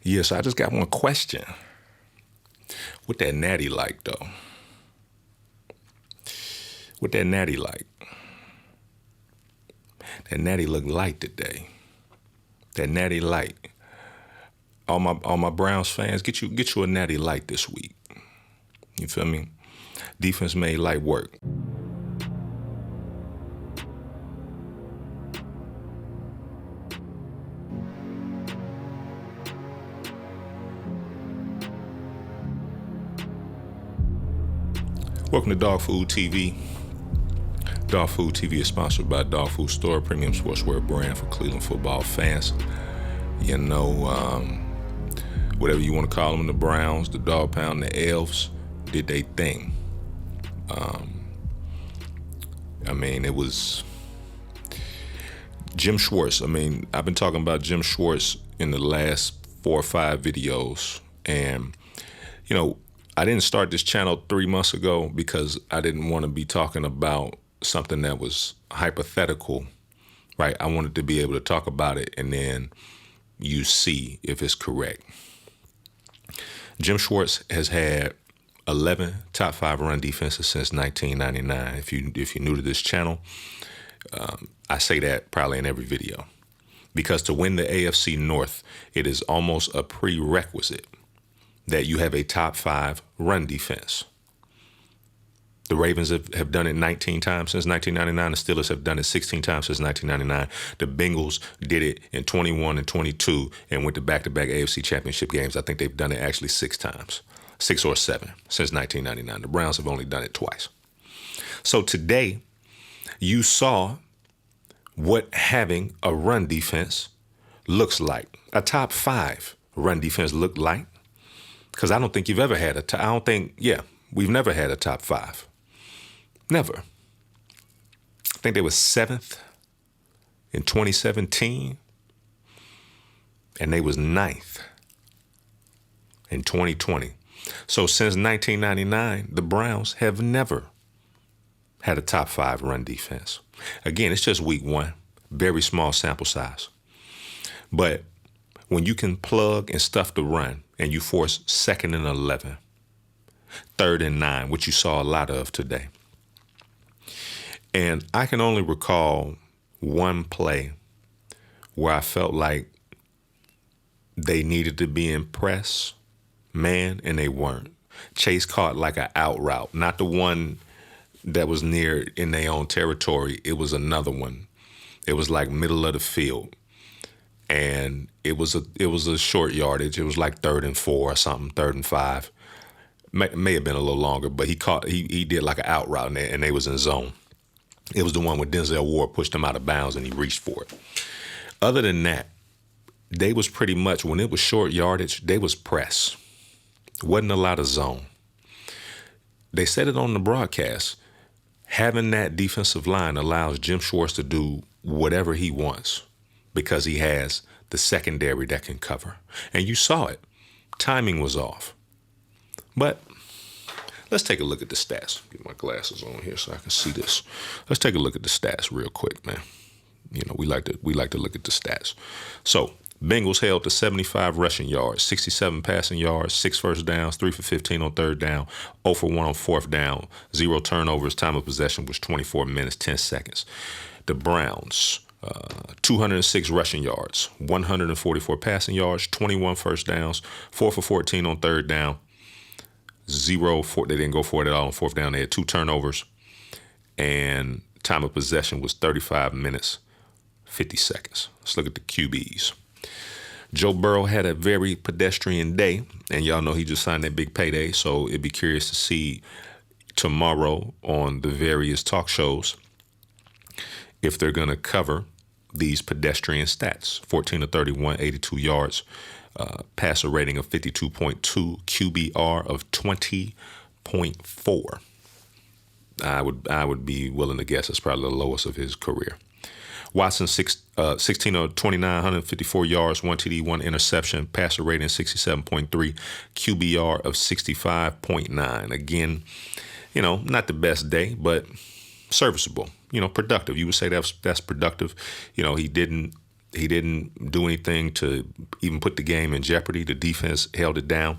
Yes, I just got one question. What that natty like, though? What that natty like? That natty look light today. That natty light. All my Browns fans, get you a natty light this week. You feel me? Defense made light work. Welcome to Dog Food TV. Dog Food TV is sponsored by Dog Food Store, premium sportswear brand for Cleveland football fans. You know, whatever you want to call them, the Browns, the Dog Pound, the Elves, did they thing. It was Jim Schwartz. I've been talking about Jim Schwartz in the last 4 or 5 videos. And, I didn't start this channel 3 months ago because I didn't want to be talking about something that was hypothetical, right? I wanted to be able to talk about it and then you see if it's correct. Jim Schwartz has had 11 top 5 run defenses since 1999. If you're new to this channel, I say that probably in every video because to win the AFC North, it is almost a prerequisite that you have a top 5 run defense. The Ravens have done it 19 times since 1999. The Steelers have done it 16 times since 1999. The Bengals did it in 21 and 22 and went to back-to-back AFC Championship games. I think they've done it actually 6 times, 6 or 7 since 1999. The Browns have only done it twice. So today, you saw what having a run defense looks like. A top 5 run defense looked like. Because I don't think you've ever had we've never had a top 5. Never. I think they were 7th in 2017, and they was 9th in 2020. So since 1999, the Browns have never had a top 5 run defense. Again, it's just week 1, very small sample size. But when you can plug and stuff the run and you force 2nd and 11, 3rd and 9, which you saw a lot of today. And I can only recall one play where I felt like they needed to be in press, man, and they weren't. Chase caught like an out route, not the one that was near in their own territory. It was another one. It was like middle of the field. And it was a short yardage. It was like 3rd and 4 or something, 3rd and 5. May have been a little longer, but he did like an out route and they was in zone. It was the one where Denzel Ward pushed him out of bounds and he reached for it. Other than that, they was pretty much, when it was short yardage, they was press. Wasn't a lot of zone. They said it on the broadcast. Having that defensive line allows Jim Schwartz to do whatever he wants because he has the secondary that can cover. And you saw it. Timing was off. But let's take a look at the stats. Get my glasses on here so I can see this. Let's take a look at the stats real quick, man. We like to look at the stats. So Bengals held to 75 rushing yards, 67 passing yards, 6 first downs, 3 for 15 on 3rd down, 0 for 1 on 4th down, 0 turnovers. Time of possession was 24 minutes, 10 seconds. The Browns, 206 rushing yards, 144 passing yards, 21 first downs, 4 for 14 on 3rd down, 0 for, they didn't go for it at all on 4th down. They had 2 turnovers, and time of possession was 35 minutes, 50 seconds. Let's look at the QBs. Joe Burrow had a very pedestrian day, and y'all know he just signed that big payday, so it'd be curious to see tomorrow on the various talk shows if they're going to cover these pedestrian stats. 14 to 31, 82 yards, passer rating of 52.2, QBR of 20.4. I would be willing to guess that's probably the lowest of his career. Watson, 16 of 29, 154 yards, 1 TD, 1 interception, passer rating 67.3, QBR of 65.9. Again, not the best day, but serviceable, productive. You would say that's productive. He didn't He didn't do anything to even put the game in jeopardy. The defense held it down.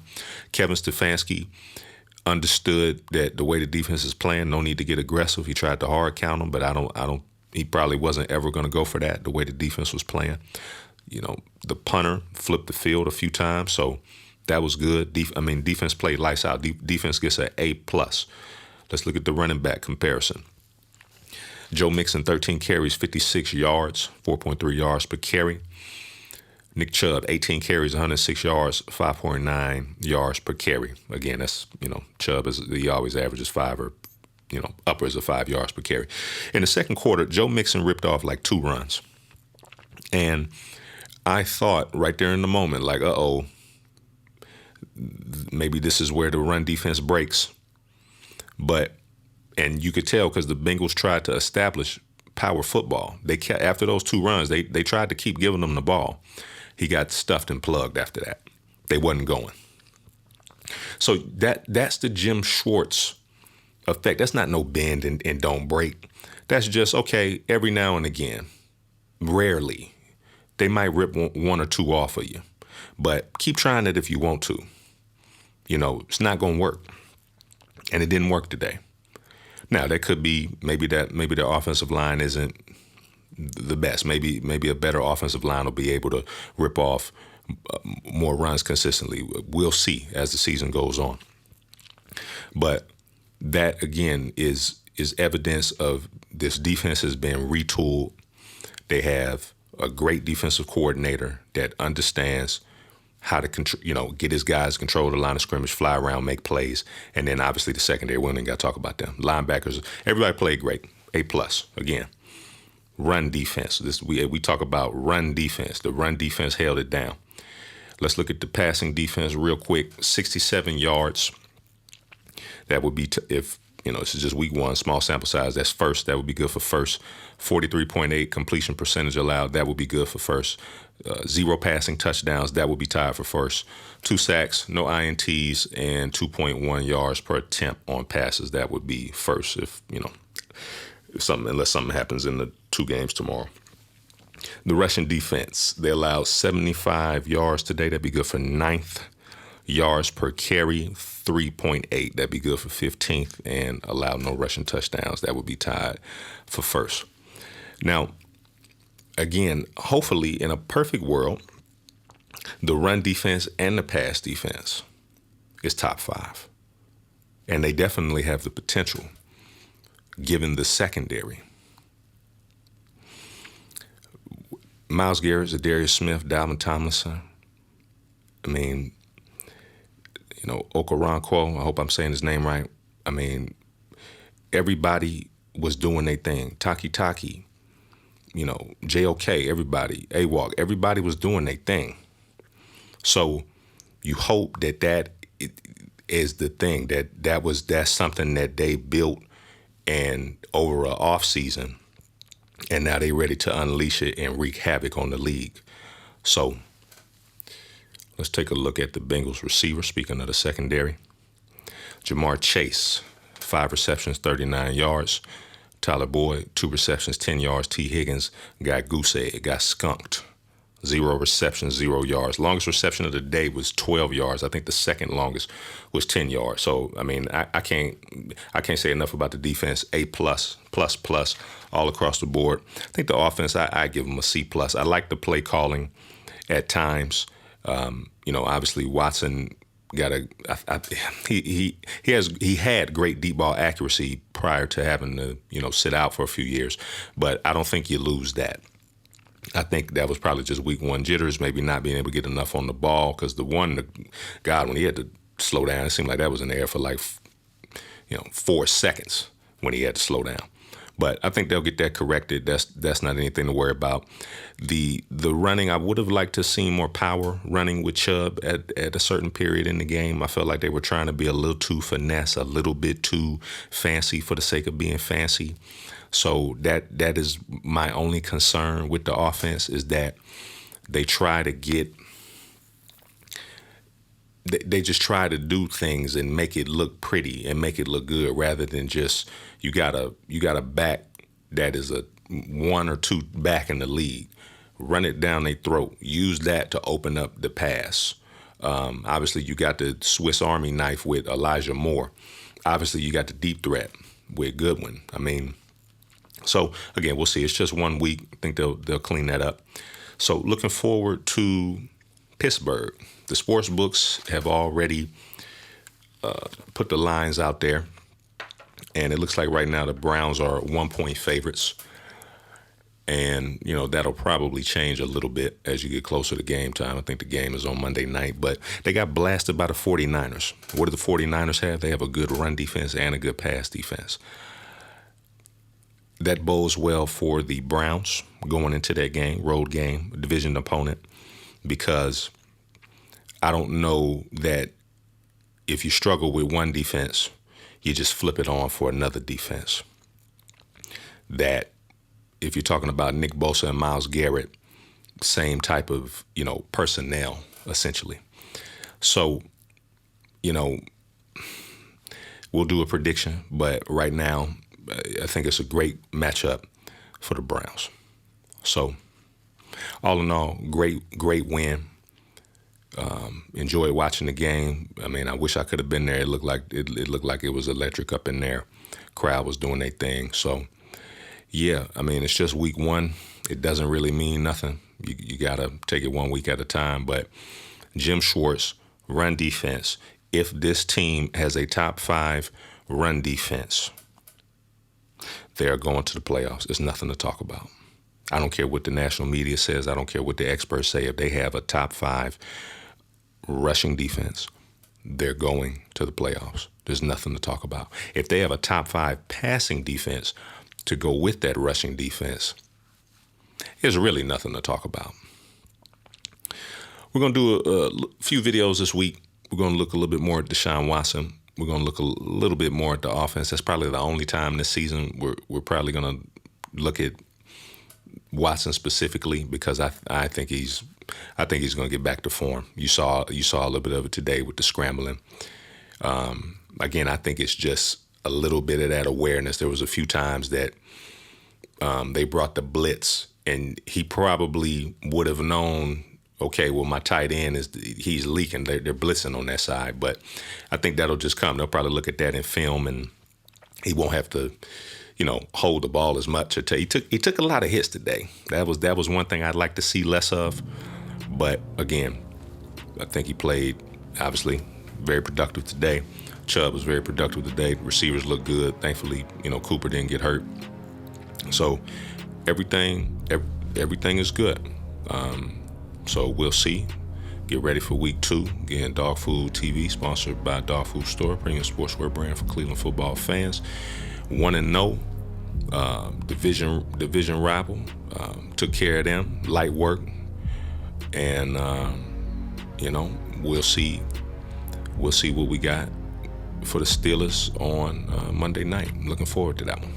Kevin Stefanski understood that the way the defense is playing, no need to get aggressive. He tried to hard count him, but he probably wasn't ever going to go for that, the way the defense was playing. The punter flipped the field a few times, so that was good. Defense played lights out. Defense gets an A+. Let's look at the running back comparison. Joe Mixon, 13 carries, 56 yards, 4.3 yards per carry. Nick Chubb, 18 carries, 106 yards, 5.9 yards per carry. Again, that's, Chubb, he always averages 5 or, upwards of 5 yards per carry. In the second quarter, Joe Mixon ripped off like 2 runs. And I thought right there in the moment, like, maybe this is where the run defense breaks. And you could tell because the Bengals tried to establish power football. After those 2 runs, they tried to keep giving him the ball. He got stuffed and plugged after that. They wasn't going. So that's the Jim Schwartz effect. That's not no bend and don't break. That's just, okay, every now and again, rarely, they might rip 1 or 2 off of you. But keep trying it if you want to. It's not going to work. And it didn't work today. Now, that could be maybe their offensive line isn't the best. Maybe a better offensive line will be able to rip off more runs consistently. We'll see as the season goes on. But that, again, is evidence of this defense has been retooled. They have a great defensive coordinator that understands how to get his guys, control the line of scrimmage, fly around, make plays. And then obviously the secondary, we ain't got to talk about them. Linebackers, everybody played great. A+. Again, run defense. We talk about run defense. The run defense held it down. Let's look at the passing defense real quick. 67 yards. That would be, if this is just week 1, small sample size, that's first. That would be good for first. 43.8 completion percentage allowed. That would be good for first. 0 passing touchdowns. That would be tied for first. 2 sacks, no INTs, and 2.1 yards per attempt on passes. That would be first unless something happens in the 2 games tomorrow. The rushing defense, they allowed 75 yards today. That'd be good for 9th. Yards per carry, 3.8. That'd be good for 15th, and allowed no rushing touchdowns. That would be tied for first. Now, again, hopefully in a perfect world, the run defense and the pass defense is top 5. And they definitely have the potential, given the secondary. Myles Garrett, Zadarius Smith, Dalvin Tomlinson. Okoronkwo, I hope I'm saying his name right. Everybody was doing their thing. Taki, JOK, everybody, AWOG, everybody was doing their thing. So you hope that is the thing, that's something that they built and over an off season, and now they ready to unleash it and wreak havoc on the league. So let's take a look at the Bengals receiver, speaking of the secondary. Jamar Chase, 5 receptions, 39 yards. Tyler Boyd, 2 receptions, 10 yards. T. Higgins got goose egg, got skunked. 0 receptions, 0 yards. Longest reception of the day was 12 yards. I think the second longest was 10 yards. So, I can't say enough about the defense. A+, all across the board. I think the offense, I give them a C+. I like the play calling at times. Obviously Watson he had great deep ball accuracy prior to having to, sit out for a few years, but I don't think you lose that. I think that was probably just week 1 jitters, maybe not being able to get enough on the ball, because when he had to slow down, it seemed like that was in the air for 4 seconds when he had to slow down. But I think they'll get that corrected. That's not anything to worry about. The running, I would have liked to see more power running with Chubb at a certain period in the game. I felt like they were trying to be a little too finesse, a little bit too fancy for the sake of being fancy. So that is my only concern with the offense, is that they try to get they just try to do things and make it look pretty and make it look good, rather than just you got a back that is a 1 or 2 back in the league. run it down their throat. Use that to open up the pass. Obviously, you got the Swiss Army knife with Elijah Moore. Obviously, you got the deep threat with Goodwin. I mean, so again, we'll see. It's just 1 week. I think they'll clean that up. So looking forward to Pittsburgh. The sports books have already put the lines out there, and it looks like right now the Browns are 1-point favorites. And, that'll probably change a little bit as you get closer to game time. I think the game is on Monday night, but they got blasted by the 49ers. What do the 49ers have? They have a good run defense and a good pass defense. That bodes well for the Browns going into that game, road game, division opponent, because I don't know that if you struggle with one defense, you just flip it on for another defense. That if you're talking about Nick Bosa and Myles Garrett, same type of, personnel, essentially. So, we'll do a prediction, but right now, I think it's a great matchup for the Browns. So, all in all, great win. Enjoyed watching the game. I mean, I wish I could have been there. It looked like it was electric up in there. Crowd was doing their thing. So, yeah, I mean, it's just week 1. It doesn't really mean nothing. You got to take it 1 week at a time. But Jim Schwartz, run defense. If this team has a top 5 run defense, they're going to the playoffs. There's nothing to talk about. I don't care what the national media says. I don't care what the experts say. If they have a top 5 rushing defense, they're going to the playoffs. There's nothing to talk about. If they have a top 5 passing defense to go with that rushing defense, there's really nothing to talk about. We're going to do a few videos this week. We're going to look a little bit more at Deshaun Watson. We're going to look a little bit more at the offense. That's probably the only time this season we're probably going to look at Watson specifically, because I think he's going to get back to form. You saw a little bit of it today with the scrambling. Again, I think it's just a little bit of that awareness. There was a few times that they brought the blitz, and he probably would have known, okay, well, my tight end he's leaking. They're blitzing on that side. But I think that'll just come. They'll probably look at that in film, and he won't have to, hold the ball as much. He took a lot of hits today. That was one thing I'd like to see less of. But again, I think he played, obviously, very productive today. Chubb was very productive today. Receivers look good. Thankfully, Cooper didn't get hurt. So everything is good. So we'll see. Get ready for week 2. Again, Dog Food TV, sponsored by Dog Food Store, premium sportswear brand for Cleveland football fans. 1-0, division rival. Took care of them, light work, and we'll see what we got for the Steelers on Monday night. I'm looking forward to that one.